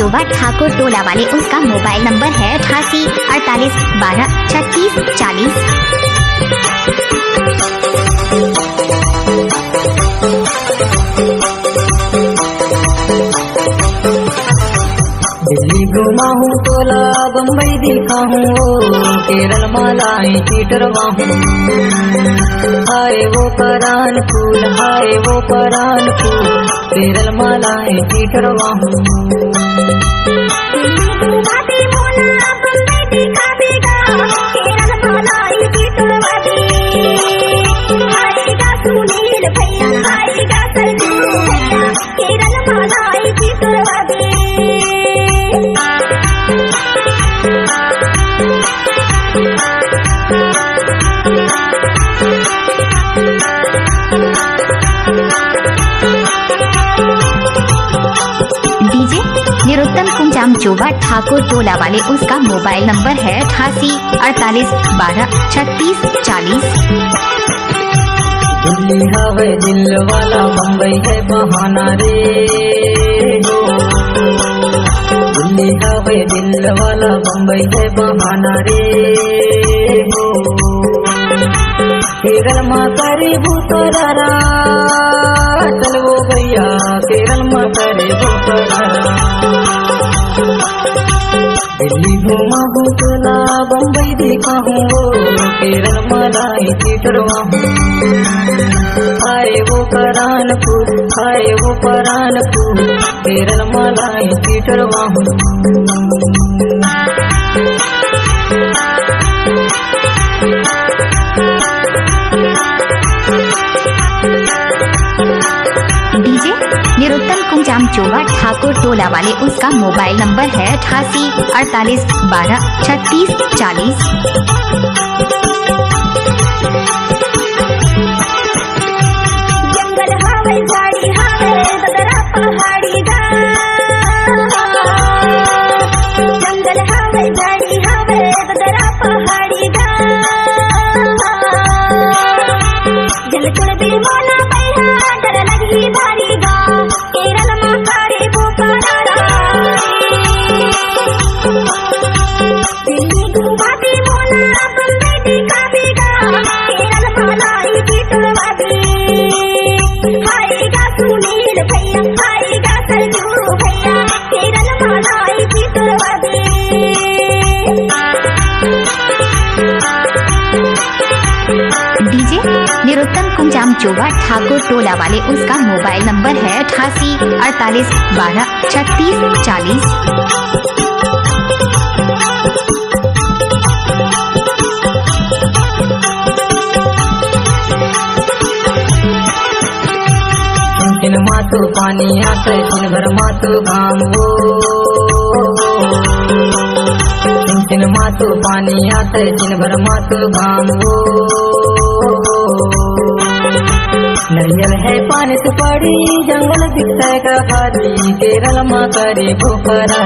चोबा ठाकुर टोला वाले, उसका mobile number है 88 48 12 36 40। दिल्ली घुमा हूँ तोला बम्बई दिखा हूँ, केरल मालाएं चीटरवा हूँ। हाय वो परान फूल, हाय वो परान फूल, केरल मालाएं चीटरवा हूँ। डीजे निरुत्तम कुंजाम चोबा ठाकुर टोला वाले, उसका मोबाइल नंबर है 88 48 12 36 40। दिल्ली हवे दिल वाला, बम्बई है बहाना रे हो। दिल्ली हवे दिल वाला, बम्बई है बहाना रे हो। केरल माँ करे भूतरा, चल वो भैया केरल माँ करे भूतरा। दिल्ली घुमा हूँ तोला बम्बई देखा हूँ, केरल मालाएं चीटरवा हूँ। हाय वो परान फूल, हाय वो परान फूल, केरल मालाएं चीटरवा हूँ। डीजे निरुत्तम कुंजाम चोबा ठाकुर टोला वाले, उसका मोबाइल नंबर है 88 48 12 36 40। जंगल हावे झाड़ी हावे बदरा पहाड़ी गा, जंगल हावे झाड़ी हावे बदरा पहाड़ी गा। जल कुड़ भी मोला पैहा डर लगी भारी गा, केरल माँ करे वो परारा। दिल्ली घुमाती मोला बम्बई दिखाती गा, केरल मालाई चीटरवा दी। हायगा सुनील भैया, हायगा सरजू भैया, केरल मालाई चीटरवा दी। डीजे निरुत्तम कुंजाम चोबा ठाकुर टोला वाले, उसका मोबाइल नंबर है 88 48 12 36 40। दिन मातो पानी आते, दिन भर मातो घाम हो। दिन मातो पानी आते, दिन भर मातो घाम हो। नरियल है पानी से पड़ी, जंगल दिखता है का भारी, केरल माँ करे भूखरा।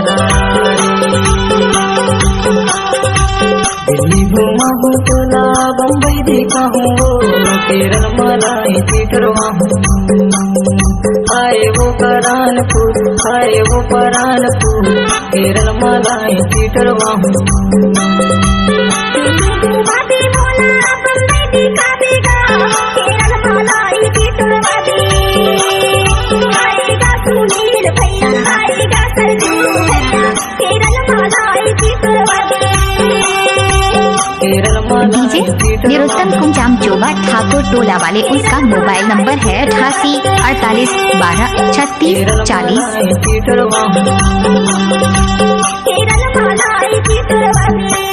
दिल्ली घुमा हूँ तोला बम्बई देखा हूँ, केरल मालाएं चीटरवा हूँ। हाय वो परान फूल, हाय वो परान फूल, केरल मालाएं चीटरवा हूँ। घुमाती मोला बम्बई दिखाती गा, केरल मालाई चीटरवा दी। हायगा सुनील भैया, हायगा सरजू भैया, केरल मालाई चीटरवा दी। डीजे निरुत्तम कुंजाम चोबा ठाकुर टोला वाले, उसका मोबाइल नंबर है 88 48 12 36 40। केरल मालाई चीटरवा दी।